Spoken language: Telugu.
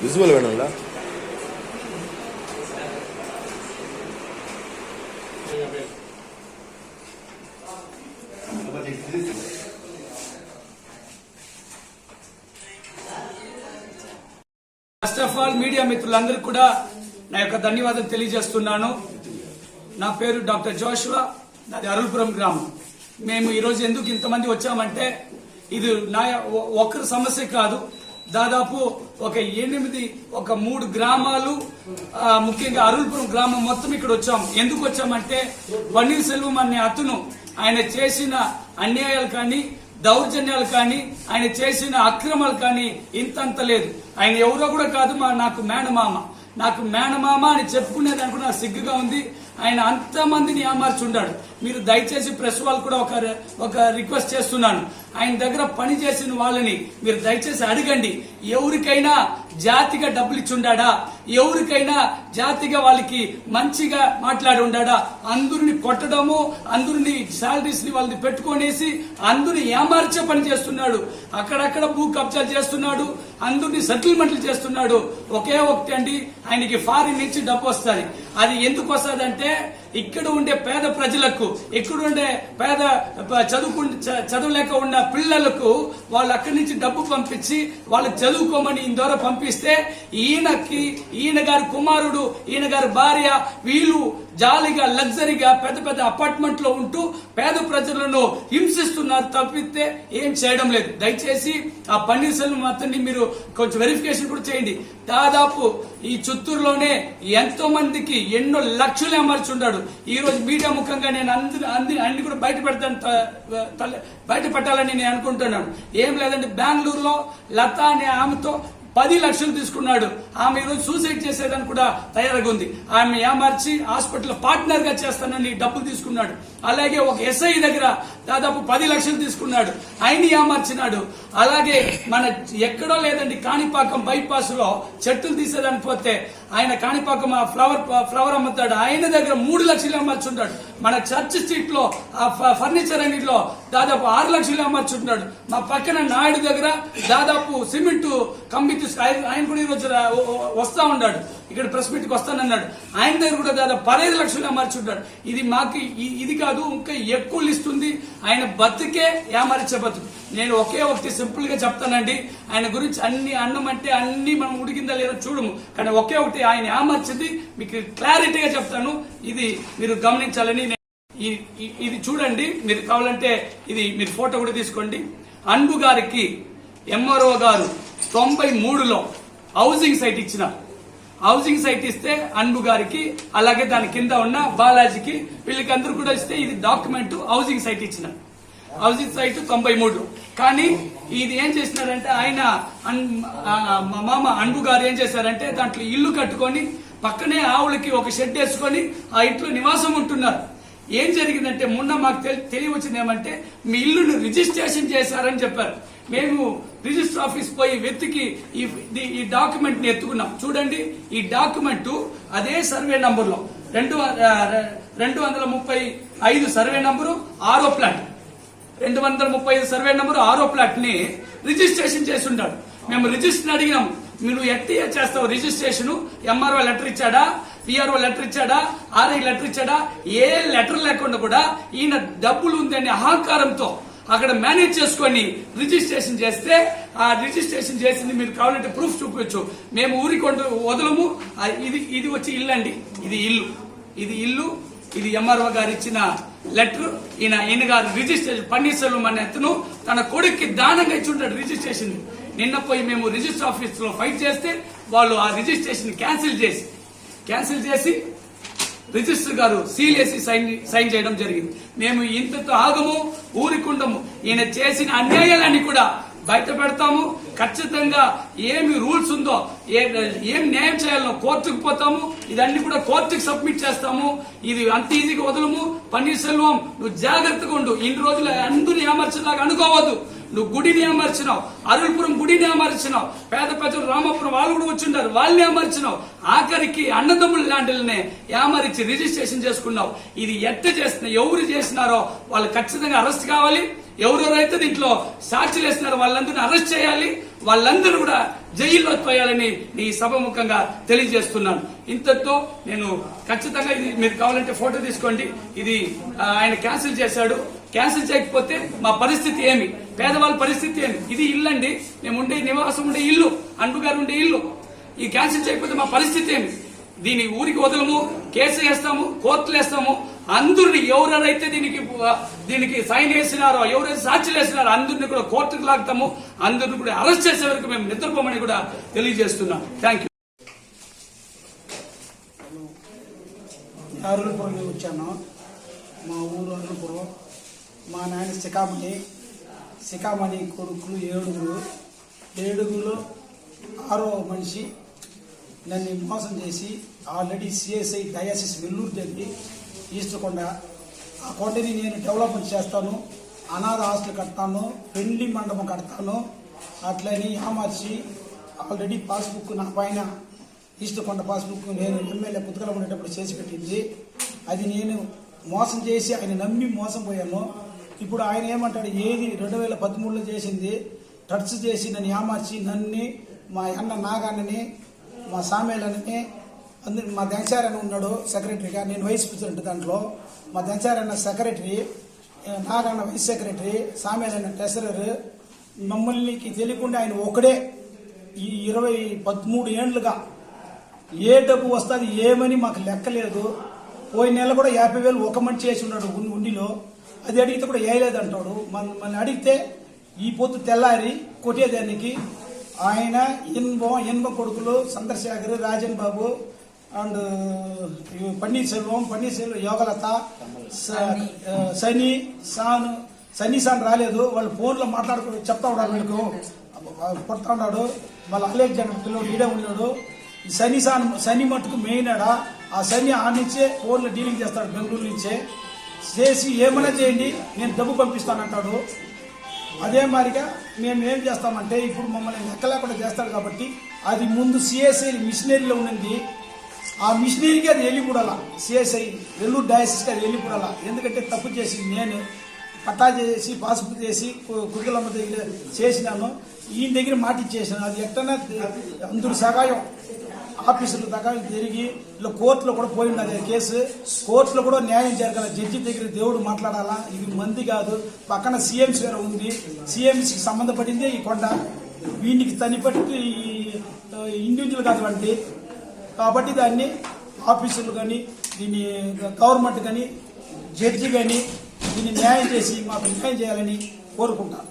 విజువల్ వేణుందా ఫస్ట్ ఆఫ్ ఆల్ మీడియా మిత్రులందరికీ కూడా నా యొక్క ధన్యవాదాలు తెలియజేస్తున్నాను. నా పేరు డాక్టర్ జోషువా, నాది అరుల్పురం గ్రామం. మేము ఈరోజు ఎందుకు ఇంతమంది వచ్చామంటే ఇది నా ఒక్కరి సమస్య కాదు, దాదాపు ఒక 3 గ్రామాలు, ముఖ్యంగా అరుల్పురం గ్రామం మొత్తం ఇక్కడ వచ్చాము. ఎందుకు వచ్చామంటే పన్నీర్ సెల్వం అనే అతను ఆయన చేసిన అన్యాయాలు కానీ దౌర్జన్యాలు కానీ ఆయన చేసిన అక్రమాలు కానీ ఇంతంత లేదు. ఆయన ఎవరో కూడా కాదు, నాకు మేనమామ అని చెప్పుకునేదానికి కూడా సిగ్గుగా ఉంది. ఆయన అంతమందిని ఏమార్చుండాడు. మీరు దయచేసి ప్రెస్ వాళ్ళు కూడా ఒక రిక్వెస్ట్ చేస్తున్నాను, ఆయన దగ్గర పని చేసిన వాళ్ళని మీరు దయచేసి అడగండి, ఎవరికైనా జాతిగా డబ్బులు ఇచ్చుండా, ఎవరికైనా జాతిగా వాళ్ళకి మంచిగా మాట్లాడి ఉండా? అందరిని కొట్టడము, అందరిని శాలరీస్ ని వాళ్ళని పెట్టుకునేసి అందరిని ఏమార్చే పని చేస్తున్నాడు. అక్కడక్కడ భూ కబ్జాలు చేస్తున్నాడు, అందరిని సెటిల్మెంట్లు చేస్తున్నాడు. ఒకే ఒకటి అండి, ఆయనకి ఫారిన్ నుంచి డబ్బు వస్తుంది. అది ఎందుకు వస్తుందంటే ఇక్కడ ఉండే పేద ప్రజలకు, ఇక్కడ ఉండే పేద చదువులేక ఉన్న పిల్లలకు వాళ్ళు అక్కడి నుంచి డబ్బు పంపించి వాళ్ళు చదువుకోమని ఈయన ద్వారా పంపిస్తే ఈయన గారి కుమారుడు, ఈయన గారి భార్య వీళ్ళు జాలీగా లగ్జరీగా పెద్ద పెద్ద అపార్ట్మెంట్ లో ఉంటూ పేద ప్రజలను హింసిస్తున్నారు తప్పితే ఏం చేయడం లేదు. దయచేసి ఆ పన్నీర్ సెల్వం అతన్ని మీరు కొంచెం వెరిఫికేషన్ కూడా చేయండి. దాదాపు ఈ చిత్తూరులోనే ఎంతో మందికి ఎన్నో లక్షలు అమర్చుంటాడు. ఈ రోజు మీడియా ముఖంగా నేను అన్ని కూడా బయట పెట్టాలని నేను అనుకుంటున్నాను. ఏం లేదంటే బెంగళూరులో లత అనే ఆమెతో 10 లక్షలు తీసుకున్నాడు. ఆమె ఈరోజు సూసైడ్ చేసేదని కూడా తయారుగా ఉంది. ఆమె ఏమార్చి హాస్పిటల్ పార్ట్నర్ గా చేస్తానని డబ్బులు తీసుకున్నాడు. అలాగే ఒక ఎస్ఐ దగ్గర దాదాపు 10 లక్షలు తీసుకున్నాడు, ఆయన ఏమార్చినాడు. అలాగే మన ఎక్కడో లేదండి, కాణిపాకం బైపాస్ లో చెట్టులు తీసేదానికి పోతే ఆయన కాణిపాకం ఫ్లవర్ అమ్ముతాడు, ఆయన దగ్గర 3 లక్షలు అమర్చుంటాడు. మన చర్చ్ స్ట్రీట్ లో ఫర్నిచర్ అంగడిలో దాదాపు 6 లక్షలు అమర్చుంటున్నాడు. మా పక్కన నాయుడు దగ్గర దాదాపు సిమెంట్ కంబి ఆయన కూడా ఈరోజు వస్తా ఉన్నాడు, ఇక్కడ ప్రెస్ మీట్ కి వస్తానన్నాడు. ఆయన దగ్గర కూడా దాదాపు 15 లక్షలు అమర్చుంటాడు. ఇది మాకు ఇది కాదు, ఇంకా ఎక్కువ ఇస్తుంది. ఆయన బతుకే ఏమరిచే బతుకు. నేను ఒకే ఒకటి సింపుల్ గా చెప్తానండి, ఆయన గురించి అన్నం అంటే అన్ని మనం ఉడికిందా లేదా చూడము, కానీ ఒకే ఒకటి ఆయన ఏమర్చింది మీకు క్లారిటీగా చెప్తాను. ఇది మీరు గమనించాలని. ఇది చూడండి, మీరు కావాలంటే ఇది మీరు ఫోటో కూడా తీసుకోండి. అన్బు గారికి ఎంఆర్ఓ గారు 93లో హౌసింగ్ సైట్ ఇచ్చిన, హౌసింగ్ సైట్ ఇస్తే అన్బు గారికి, అలాగే దాని కింద ఉన్న బాలాజీకి, వీళ్ళకి అందరూ కూడా ఇస్తే ఇది డాక్యుమెంట్ హౌసింగ్ సైట్ ఇచ్చిన, హౌసింగ్ సైట్ 93. కానీ ఇది ఏం చేసినారంటే ఆయన మా మామ అన్బు గారు ఏం చేశారంటే దాంట్లో ఇల్లు కట్టుకొని పక్కనే ఆవులకి ఒక షెడ్ వేసుకొని ఆ ఇంట్లో నివాసం ఉంటున్నారు. ఏం జరిగిందంటే మొన్న మాకు తెలియవచ్చింది ఏమంటే మీ ఇల్లును రిజిస్ట్రేషన్ చేశారని చెప్పారు. మేము రిజిస్టర్ ఆఫీస్ పోయి వెతికి ఈ డాక్యుమెంట్ ని ఎత్తుకున్నాం. చూడండి, ఈ డాక్యుమెంట్ అదే సర్వే నంబర్ లో 235 సర్వే నంబరు 6వ ప్లాట్, 235 సర్వే నంబరు 6వ ప్లాట్ ని రిజిస్ట్రేషన్ చేసి ఉంటాడు. మేము రిజిస్టర్ అడిగినాం, మీరు ఎట్లా చేస్తావు రిజిస్ట్రేషన్? ఎంఆర్ఓ లెటర్ ఇచ్చాడా, పిఆర్ఓ లెటర్ ఇచ్చాడా, ఆర్ఐ లెటర్ ఇచ్చాడా? ఏ లెటర్ లేకుండా కూడా ఈయన డబ్బులు ఉందని అహంకారంతో అక్కడ మేనేజ్ చేసుకొని రిజిస్ట్రేషన్ చేస్తే, ఆ రిజిస్ట్రేషన్ చేసింది మీరు కావాలంటే ప్రూఫ్ చూపించు, మేము ఊరికి వదలము. ఇది వచ్చి ఇల్లు అండి, ఇది ఇల్లు, ఇది ఎంఆర్ఓ గారు ఇచ్చిన లెటర్. ఈయన గారు రిజిస్ట్రేషన్ పన్నీర్ సెల్వం అనే అతను తన కొడుక్కి దానంగా ఇచ్చి ఉంటాడు రిజిస్ట్రేషన్. నిన్న పోయి మేము రిజిస్టర్ ఆఫీస్ లో ఫైట్ చేస్తే వాళ్ళు ఆ రిజిస్ట్రేషన్ క్యాన్సిల్ చేసి రిజిస్టర్ గారు సీల్ వేసి సైన్ చేయడం జరిగింది. మేము ఇంతతో ఆగము, ఊరికుండము. ఈయన చేసిన అన్యాయాలన్నీ కూడా బయట పెడతాము. ఖచ్చితంగా ఏమి రూల్స్ ఉందో, ఏం న్యాయం చేయాలో కోర్టుకు పోతాము. ఇదన్నీ కూడా కోర్టుకు సబ్మిట్ చేస్తాము. ఇది అంత ఈజీగా వదలము. పన్నీర్ సెల్వం, నువ్వు జాగ్రత్తగా ఉండు. ఇన్ని రోజులు అందరూ ఏమర్చేలాగా అనుకోవద్దు. నువ్వు గుడిని అమర్చినావు, అరుల్పురం గుడిని అమర్చినావు, పేద ప్రజలు రామాపురం వాళ్ళు కూడా వచ్చిండారు, వాళ్ళని అమర్చినావు, ఆఖరికి అన్నదమ్ముల ల్యాండ్లనే ఏమరిచి రిజిస్ట్రేషన్ చేసుకున్నావు. ఇది ఎట్ట చేస్తున్నా, ఎవరు చేసినారో వాళ్ళు ఖచ్చితంగా అరెస్ట్ కావాలి. ఎవరెవరైతే దీంట్లో సాక్షులు వేస్తున్నారో వాళ్ళందరినీ అరెస్ట్ చేయాలి, వాళ్ళందరూ కూడా జైల్లో తోయాలని నీ సభముఖంగా తెలియజేస్తున్నాను. ఇంతతో నేను ఖచ్చితంగా, ఇది మీరు కావాలంటే ఫోటో తీసుకోండి, ఇది ఆయన క్యాన్సిల్ చేశాడు. క్యాన్సిల్ చేయకపోతే మా పరిస్థితి ఏమి, పేదవాళ్ళ పరిస్థితి ఏమి? ఇది ఇల్లు అండి, మేము ఉండే నివాసం ఉండే ఇల్లు, అన్బు గారు ఉండే ఇల్లు. ఈ క్యాన్సిల్ చేయకపోతే మా పరిస్థితి ఏమి? దీని ఊరికి వదలము, కేసు వేస్తాము, కోర్టులు వేస్తాము. అందరిని ఎవరెవరైతే దీనికి సైన్ వేసినారో, ఎవరైతే సాక్షులు వేసినారో అందరినీ కూడా కోర్టుకు లాగుతాము. అందరిని కూడా అరెస్ట్ చేసే వరకు మేము నిద్రపోమని కూడా తెలియజేస్తున్నాం. Thank you. అరుల్పురం వచ్చాను. మా ఊరు అరుల్పురం. మా నాయన శిఖామణి కొడుకులు 7 6వ మనిషి నన్ను మోసం చేసి ఆల్రెడీ సిఎస్ఐ డయాసిస్ వెల్లూరు జరిగి ఈస్టర్కొండ, ఆ కొండని నేను డెవలప్మెంట్ చేస్తాను, అనాథ హాస్టల్ కడతాను, పెండ్లి మండపం కడతాను అట్లని ఏమార్చి ఆల్రెడీ పాస్బుక్ నా పైన ఈస్టర్కొండ పాస్బుక్ నేను ఎమ్మెల్యే పుస్తకాలు ఉండేటప్పుడు చేసి పెట్టింది. అది నేను మోసం చేసి ఆయన నమ్మి మోసం పోయాను. ఇప్పుడు ఆయన ఏమంటాడు, ఏది 2013లో చేసింది టచ్ చేసి నన్ను ఏమార్చి నన్ను, మా అన్న నాగాన్నని, మా సామేలని, అందరు మా దంచారన్న ఉన్నాడు సెక్రటరీగా, నేను వైస్ ప్రెసిడెంట్. దాంట్లో మా Dancharanna secretary, Naganna vice secretary, Samelanna treasurer. మమ్మల్ని తెలియకుండా ఆయన ఒకడే ఈ 13 ఏళ్లుగా ఏ డబ్బు వస్తుంది ఏమని మాకు లెక్కలేదు. పోయిన నెల కూడా 50,000 ఒక మనిషి చేసి ఉన్నాడు ఉండిలో. అది అడిగితే కూడా వేయలేదంటాడు. మన అడిగితే ఈ పొద్దు తెల్లారి కొట్టేదానికి ఆయన ఎన్బ కొడుకులు చంద్రశేఖర్, రాజన్ బాబు అండ్ పన్నీర్సెల్వం, యోగలత, సన్నీ రాలేదు. వాళ్ళు ఫోన్లో మాట్లాడుకో చెప్తా ఉన్నాడు, వీళ్ళకు కొడతా ఉన్నాడు. మళ్ళీ అలెగ్జాండర్ పిల్లలు ఈడే ఉన్నాడు. ఈ సన్నీ మట్టుకు మెయిన్ ఆడ. ఆ సన్నీ ఆ నుంచే ఫోన్లో డీలింగ్ చేస్తాడు, బెంగళూరు నుంచే చేసి ఏమైనా చేయండి నేను డబ్బు పంపిస్తానంటాడు. అదే మాదిరిగా మేము ఏం చేస్తామంటే, ఇప్పుడు మమ్మల్ని లెక్క లేకుండా చేస్తాడు కాబట్టి అది ముందు సిఎస్ఐ మిషనరీలో ఉన్నది. ఆ మిషనరీకి అది వెళ్ళిపోడాలా, సిఎస్ఐ వెల్లూరు డయాసిస్కి అది వెళ్ళిపోడాలా. ఎందుకంటే తప్పు చేసి నేను పట్టా చేసి పాస్బుక్ చేసి కుర్గలమ్మ దగ్గర చేసినాను, ఈయన దగ్గర మాట ఇచ్చేసాను. అది ఎట్టనా అందరు సగాయం ఆఫీసులు దాకా తిరిగి ఇలా కోర్టులో కూడా పోయింది అదే కేసు. కోర్టులో కూడా న్యాయం జరగాల, జడ్జి దగ్గర దేవుడు మాట్లాడాలా. ఇది మంది కాదు, పక్కన సిఎంసీ వేరే ఉంది, సిఎంసీకి సంబంధపడిందే ఈ కొండ. వీటికి తనిపట్టి ఇండివిజువల్ కాదు వంటి. కాబట్టి దాన్ని ఆఫీసులు కానీ, దీన్ని గవర్నమెంట్ కానీ, జడ్జి కానీ దీన్ని న్యాయం చేసి మాకు న్యాయం చేయాలని కోరుకుంటాను.